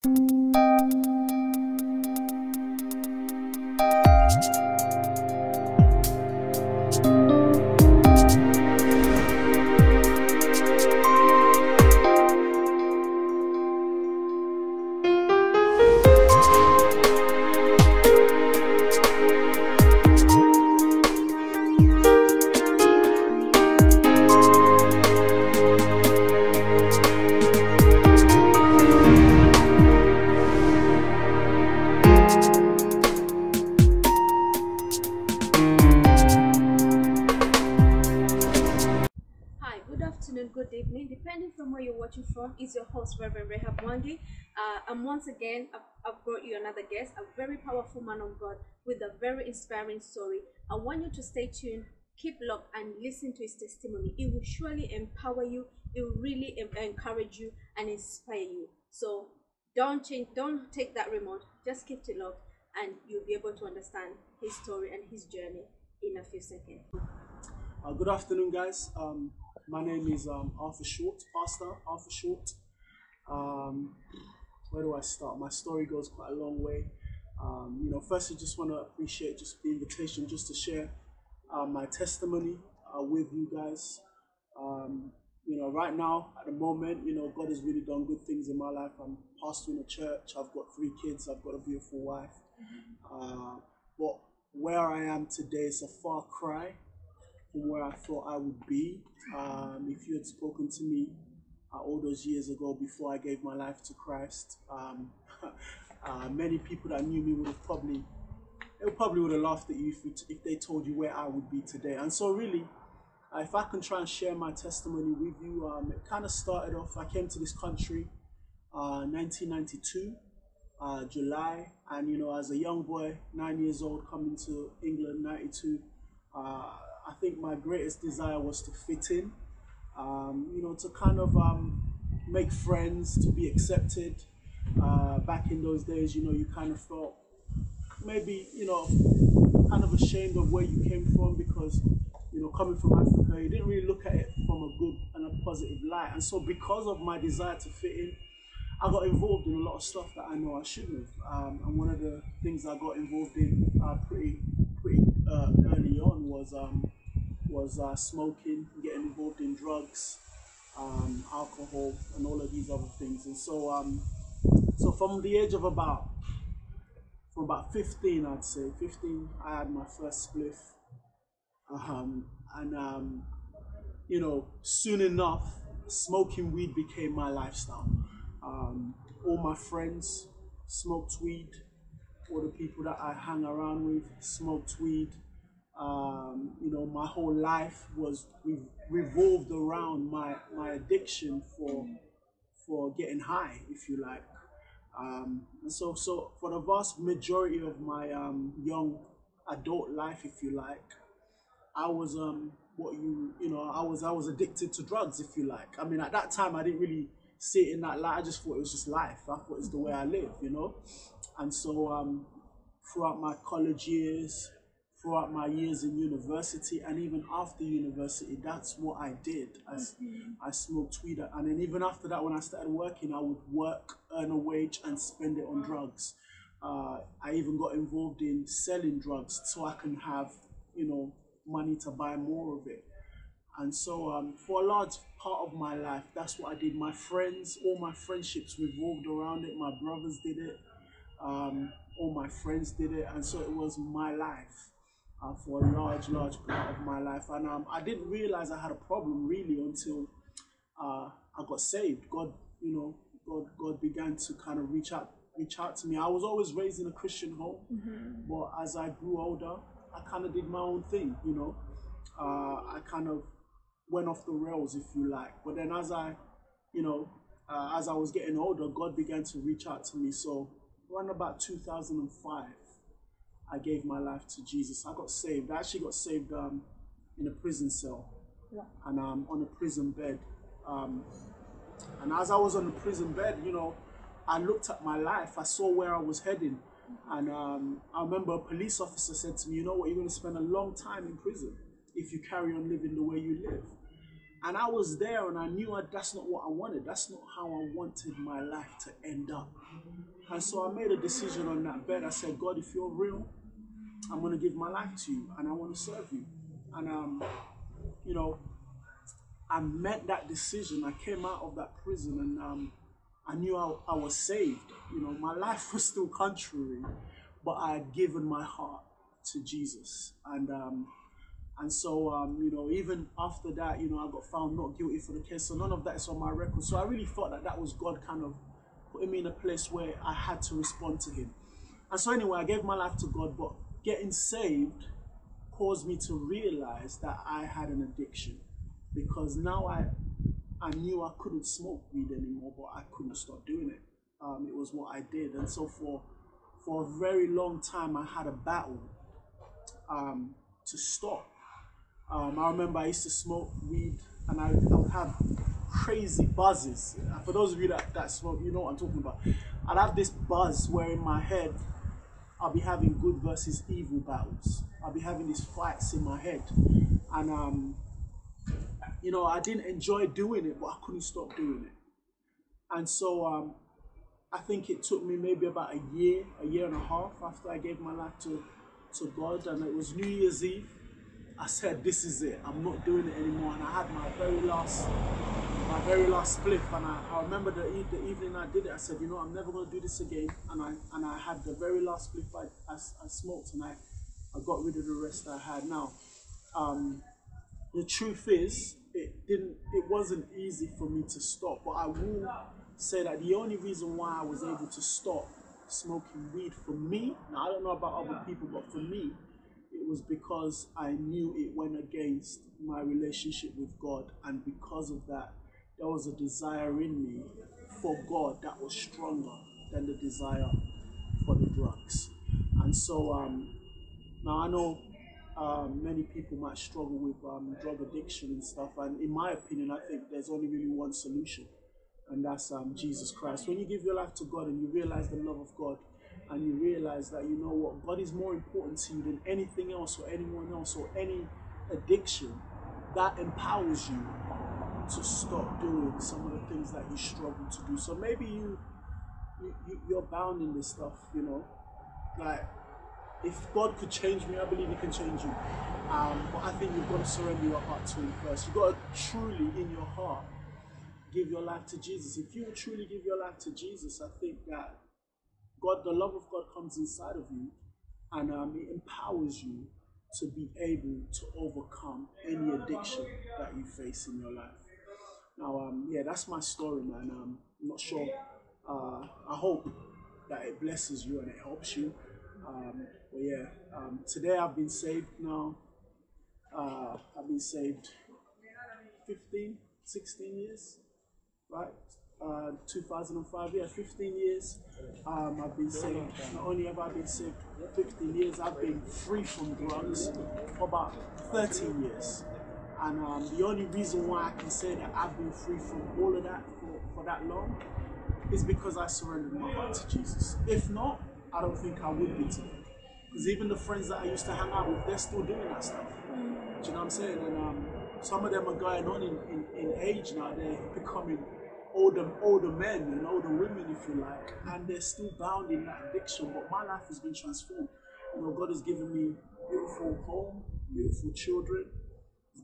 Hi, good afternoon, good evening, depending from where you're watching from. Is your host Reverend Rehab Wangi. And once again, I've brought you another guest, a very powerful man of God with a very inspiring story. I want you to stay tuned, keep locked, and listen to his testimony. It will surely empower you. It will really encourage you and inspire you. So don't change, don't take that remote. Just keep it locked, and you'll be able to understand his story and his journey in a few seconds. Good afternoon, guys. My name is Arthur Short, Pastor Arthur Short. Where do I start? My story goes quite a long way. Firstly, just want to appreciate just the invitation just to share my testimony with you guys. Right now, at the moment, God has really done good things in my life. I'm pastoring a church. I've got 3 kids. I've got a beautiful wife. But where I am today is a far cry from where I thought I would be. If you had spoken to me all those years ago before I gave my life to Christ, many people that knew me would have probably laughed at you if they told you where I would be today. And so really, if I can try and share my testimony with you, it kind of started off, I came to this country 1992, July, and as a young boy, 9 years old, coming to England, 92, I think my greatest desire was to fit in, to kind of make friends, to be accepted. Back in those days, you kind of felt maybe, kind of ashamed of where you came from because, coming from Africa, you didn't really look at it from a good and a positive light. And so because of my desire to fit in, I got involved in a lot of stuff that I know I shouldn't have. And one of the things I got involved in pretty early on was smoking, getting involved in drugs, alcohol, and all of these other things. And so from the age of about 15, I'd say 15, I had my first spliff. Soon enough, smoking weed became my lifestyle. All my friends smoked weed. All the people that I hang around with smoked weed. My whole life was revolved around my addiction for getting high, if you like. And so for the vast majority of my young adult life, if you like, I was I was addicted to drugs, if you like. I mean, at that time, I didn't really see it in that light. I just thought it was just life. I thought it's the way I live, And so throughout my college years, throughout my years in university, and even after university, that's what I did. I smoked weed, and then even after that, when I started working, I would work, earn a wage, and spend it on drugs. I even got involved in selling drugs so I can have, money to buy more of it. And so for a large part of my life, that's what I did. My friends, all my friendships revolved around it. My brothers did it. All my friends did it. And so it was my life for a large part of my life. And I didn't realize I had a problem really until I got saved. God began to kind of reach out to me. I was always raised in a Christian home, but as I grew older, I kind of did my own thing, I kind of went off the rails, if you like. But then as I was getting older, God began to reach out to me. So around about 2005, I gave my life to Jesus. I got saved. I actually got saved in a prison cell, and on a prison bed. And as I was on the prison bed, I looked at my life. I saw where I was heading. And I remember a police officer said to me, you know what, you're going to spend a long time in prison if you carry on living the way you live. And I was there, and I knew that's not what I wanted. That's not how I wanted my life to end up. And so I made a decision on that bed. I said, God, if you're real, I'm going to give my life to you, and I want to serve you. And, you know, I made that decision. I came out of that prison, and I knew I was saved. You know, my life was still contrary, but I had given my heart to Jesus. And so, you know, even after that, you know, I got found not guilty for the case. So none of that is on my record. So I really thought that was God kind of putting me in a place where I had to respond to him. And so anyway, I gave my life to God, but getting saved caused me to realize that I had an addiction, because now I knew I couldn't smoke weed anymore, but I couldn't stop doing it. It was what I did. And so for a very long time, I had a battle to stop. I remember I used to smoke weed, and I would have crazy buzzes. For those of you that smoke, you know what I'm talking about. I'd have this buzz where in my head, I'll be having good versus evil battles. I'll be having these fights in my head. And, you know, I didn't enjoy doing it, but I couldn't stop doing it. And so I think it took me maybe about a year and a half after I gave my life to God, and it was New Year's Eve. I said, this is it. I'm not doing it anymore. And I had my very last spliff. And I remember the evening I did it. I said, you know, I'm never going to do this again. And I had the very last spliff I smoked, and I got rid of the rest I had. Now, the truth is, it wasn't easy for me to stop. But I will say that the only reason why I was able to stop smoking weed, for me, now I don't know about other people, but for me, it was because I knew it went against my relationship with God, and because of that, there was a desire in me for God that was stronger than the desire for the drugs. And so now I know many people might struggle with drug addiction and stuff, and in my opinion, I think there's only really one solution, and that's Jesus Christ. When you give your life to God and you realize the love of God, and you realize that, you know what, God is more important to you than anything else or anyone else or any addiction, that empowers you to stop doing some of the things that you struggle to do. So maybe you're bound in this stuff, you know, like, if God could change me, I believe he can change you. But I think you've got to surrender your heart to him first. You've got to truly, in your heart, give your life to Jesus. If you will truly give your life to Jesus, I think that God, the love of God comes inside of you, and it empowers you to be able to overcome any addiction that you face in your life. Now, yeah, that's my story, man. I'm not sure. I hope that it blesses you and it helps you. But yeah, today I've been saved now. I've been saved 15, 16 years, right? 2005, yeah, 15 years. I've been saved. Not only have I been saved 15 years, I've been free from drugs for about 13 years. And the only reason why I can say that I've been free from all of that for that long is because I surrendered my heart to Jesus. If not, I don't think I would be today. Because even the friends that I used to hang out with, they're still doing that stuff. Do you know what I'm saying? And some of them are going on in age now. They're becoming older men and older women, if you like, and they're still bound in that addiction. But my life has been transformed. You know, God has given me a beautiful home, beautiful children.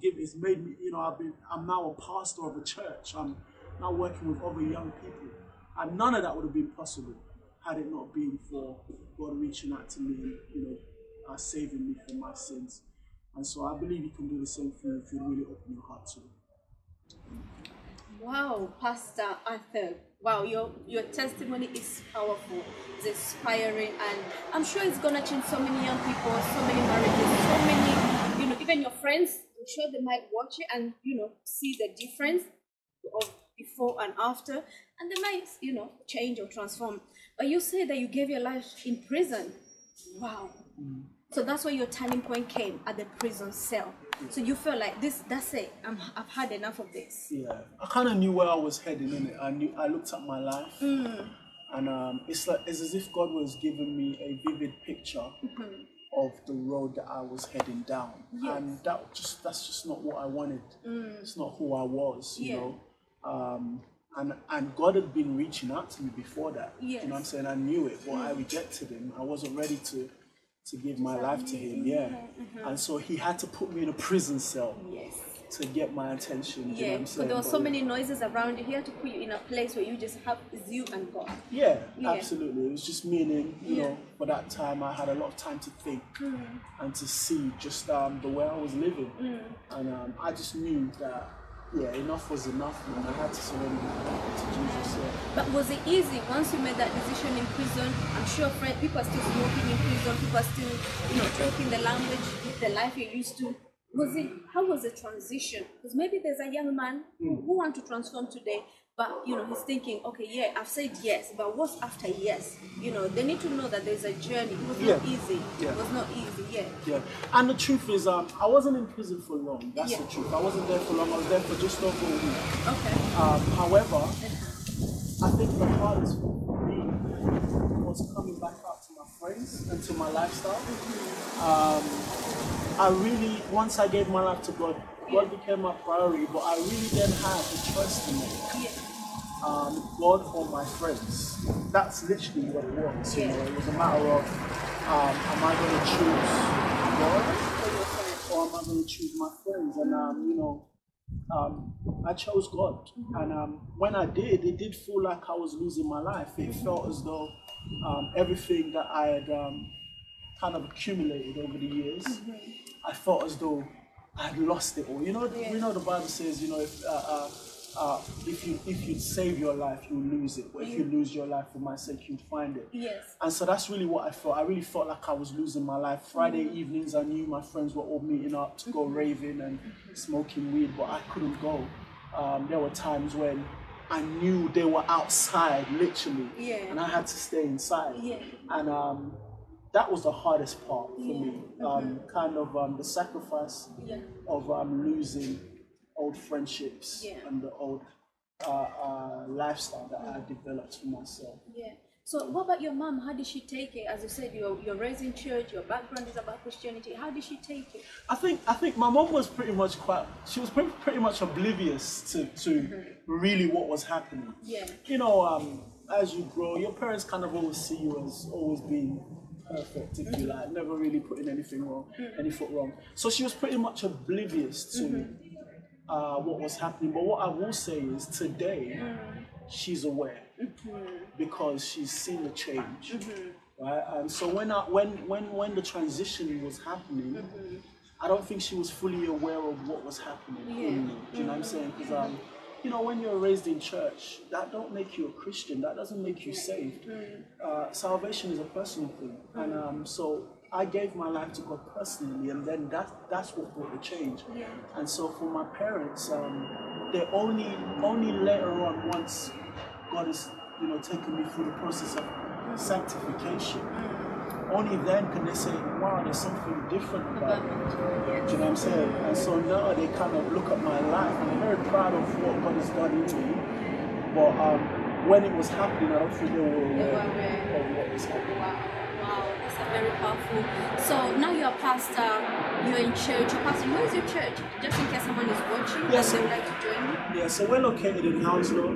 It's made me, you know, I'm now a pastor of a church. I'm now working with other young people, and none of that would have been possible had it not been for God reaching out to me and, you know, saving me from my sins. And so I believe He can do the same for you if you really open your heart to it. Wow, Pastor Arthur. Wow, your testimony is powerful, it's inspiring, and I'm sure it's gonna change so many young people, so many marriages, so many, you know, even your friends. I'm sure they might watch it and, you know, see the difference of before and after, and they might, you know, change or transform. But you say that you gave your life in prison. Wow. So that's where your turning point came, at the prison cell. So you felt like that's it. I've had enough of this. Yeah, I kind of knew where I was heading, innit? I looked at my life, and it's as if God was giving me a vivid picture of the road that I was heading down. Yes. And that's just not what I wanted. It's not who I was, you Yeah. know. And God had been reaching out to me before that. Yes. You know what I'm saying? I knew it, but I rejected him. I wasn't ready to give my life to him. Yeah. And so he had to put me in a prison cell Yes. to get my attention. You know Yeah, what I'm because saying? there were But so yeah. many noises around you. He had to put you in a place where you just have is you and God. Yeah, Yeah. absolutely. It was just me and him, you Yeah. know, for that time I had a lot of time to think and to see just the way I was living. And I just knew that, yeah, enough was enough, and I had to surrender to Jesus. Yeah. But was it easy once you made that decision in prison? I'm sure people are still smoking in prison. People are still, talking the language, the life you're used to. How was the transition? Because maybe there's a young man who wants to transform today, but he's thinking, okay, yeah, I've said yes, but what's after yes? They need to know that there's a journey. It was not easy. Yeah. It was not easy. Yeah. Yeah, and the truth is, I wasn't in prison for long. That's Yeah. the truth. I wasn't there for long. I was there for just over a week. Okay. However, I think the hardest for me was coming back out to my friends and to my lifestyle. I really, once I gave my life to God, God became my priority, but I really didn't have the choice to make. Yeah. God or my friends. That's literally what it was. You Yeah. know, it was a matter of, am I going to choose God or am I going to choose my friends? And I chose God. And when I did, it did feel like I was losing my life. It felt as though everything that I had kind of accumulated over the years, I felt as though I had lost it all. You know the Bible says, if you save your life, you'll lose it. But if you lose your life for my sake, you'll find it. Yes. And so that's really what I felt. I really felt like I was losing my life. Friday evenings, I knew my friends were all meeting up to go raving and smoking weed, but I couldn't go. There were times when I knew they were outside, literally, and I had to stay inside. Yeah. And that was the hardest part for me. The sacrifice of losing old friendships and the old lifestyle that I developed for myself. Yeah. So what about your mom? How did she take it? As you said, you're raised in church, your background is about Christianity. How did she take it? I think my mom was pretty much pretty much oblivious to really what was happening. Yeah. As you grow, your parents kind of always see you as always being perfect, if you like, never really putting anything wrong, any foot wrong. So she was pretty much oblivious to what was happening. But what I will say is today, she's aware because she's seen the change, right? And so when the transition was happening, I don't think she was fully aware of what was happening. Yeah. In me. Do you know what I'm saying? Because when you're raised in church, that don't make you a Christian. That doesn't make you saved. Salvation is a personal thing, and so I gave my life to God personally, and then that's what brought the change. Yeah. And so for my parents, they only later on, once God has taken me through the process of sanctification, only then can they say, wow, there's something different about it. Do you know what I'm saying? And so now they kind of look at my life and they're very proud of what God has done in me. But when it was happening, I don't think they were aware of what was happening. Wow, that's a very powerful. So now you're a pastor, you're in church, you're pastor. Where is your church? Just in case someone is watching and they would like to join you. Yeah, so we're located in Hounslow.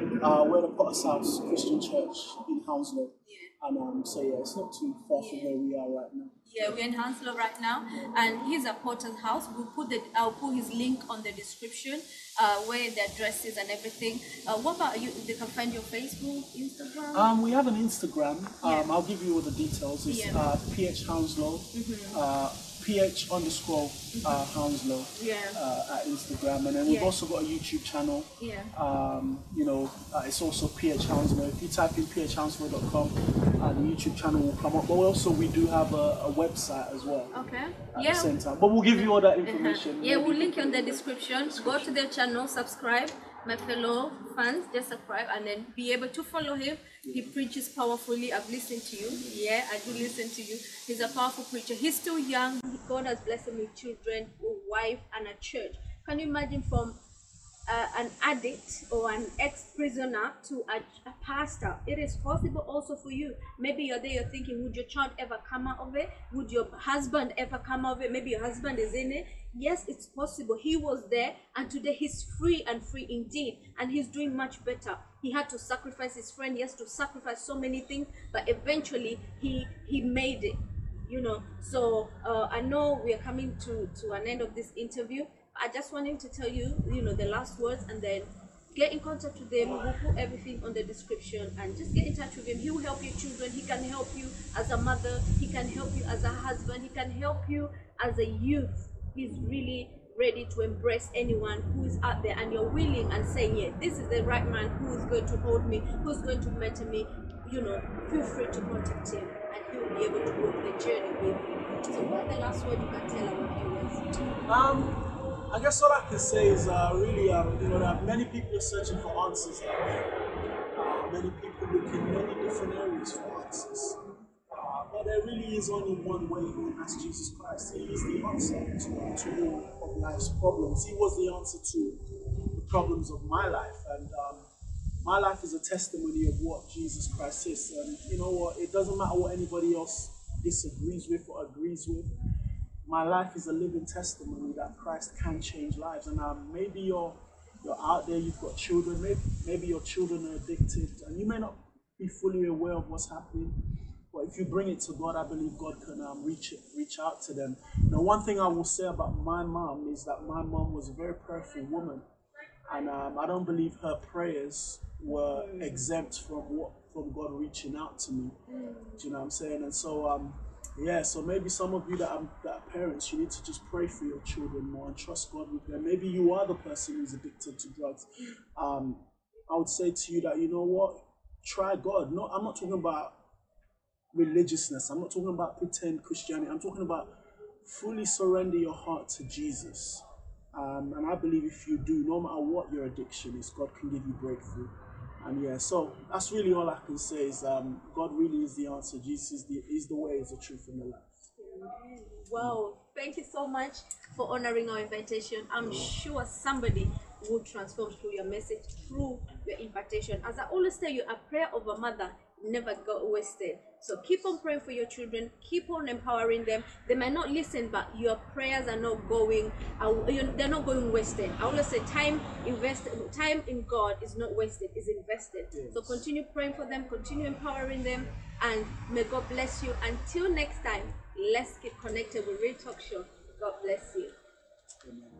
We're the Potter's House Christian Church in Hounslow. And so yeah, it's not too far from where we are right now. Yeah, we're in Hounslow right now, and he's a Potter's House. I'll put his link on the description, where the address is and everything. What about you? They can find your Facebook, Instagram. We have an Instagram. I'll give you all the details. It's PH Hounslow. PH_Hounslow at Instagram, and then we've also got a YouTube channel. It's also PH Hounslow. If you type in phounslow.com, the YouTube channel will come up. But also we do have a website as well. Okay. At the same time, but we'll give you all that information. Yeah, we'll link you in the description. Go to their channel, subscribe. My fellow fans, just subscribe and then be able to follow him. He preaches powerfully. I've listened to you. Yeah, I do listen to you. He's a powerful preacher. He's still young. God has blessed him with children, a wife, and a church. Can you imagine from an addict or an ex-prisoner to a pastor. It is possible also for you. Maybe you're there, you're thinking, would your child ever come out of it? Would your husband ever come out of it? Maybe your husband is in it. Yes, it's possible. He was there, and today he's free, and free indeed, and he's doing much better. He had to sacrifice his friend. He has to sacrifice so many things, but eventually he made it. You know, so I know we are coming to an end of this interview. I just want him to tell you, you know, the last words, and then get in contact with them. We'll put everything on the description, and just get in touch with him. He will help your children. He can help you as a mother. He can help you as a husband. He can help you as a youth. He's really ready to embrace anyone who is out there, and you're willing and saying, yeah, this is the right man who is going to hold me, who's going to mentor me. You know, feel free to contact him, and he will be able to walk the journey with you. So what's the last word you can tell our viewers? I guess all I can say is really, you know, that many people are searching for answers out there. Many people look in many different areas for answers. But there really is only one way, and that's Jesus Christ. He is the answer to all of life's problems. He was the answer to the problems of my life. And my life is a testimony of what Jesus Christ is. And you know what? It doesn't matter what anybody else disagrees with or agrees with. My life is a living testimony that Christ can change lives. And maybe you're out there, you've got children, maybe your children are addicted, and you may not be fully aware of what's happening. But if you bring it to God, I believe God can reach out to them. Now, one thing I will say about my mom is that my mom was a very prayerful woman, and I don't believe her prayers were exempt from God reaching out to me. Do you know what I'm saying? And so yeah, so maybe some of you that are parents, you need to just pray for your children more and trust God with them. Maybe you are the person who's addicted to drugs. I would say to you that, you know what, try God. No, I'm not talking about religiousness. I'm not talking about pretend Christianity. I'm talking about fully surrender your heart to Jesus. And I believe if you do, no matter what your addiction is, God can give you breakthrough. And yeah, so that's really all I can say is God really is the answer. Jesus is the way, is the truth, and the life. Wow, thank you so much for honoring our invitation. I'm sure somebody will transform through your message, through your invitation. As I always tell you, a prayer of a mother never got wasted. So keep on praying for your children, keep on empowering them. They might not listen, but your prayers are not going, they're not going wasted. I always say time in God is not wasted, it's invested. Yes. So continue praying for them, continue empowering them, and may God bless you. Until next time, let's keep connected with Real Talk Show. God bless you. Amen.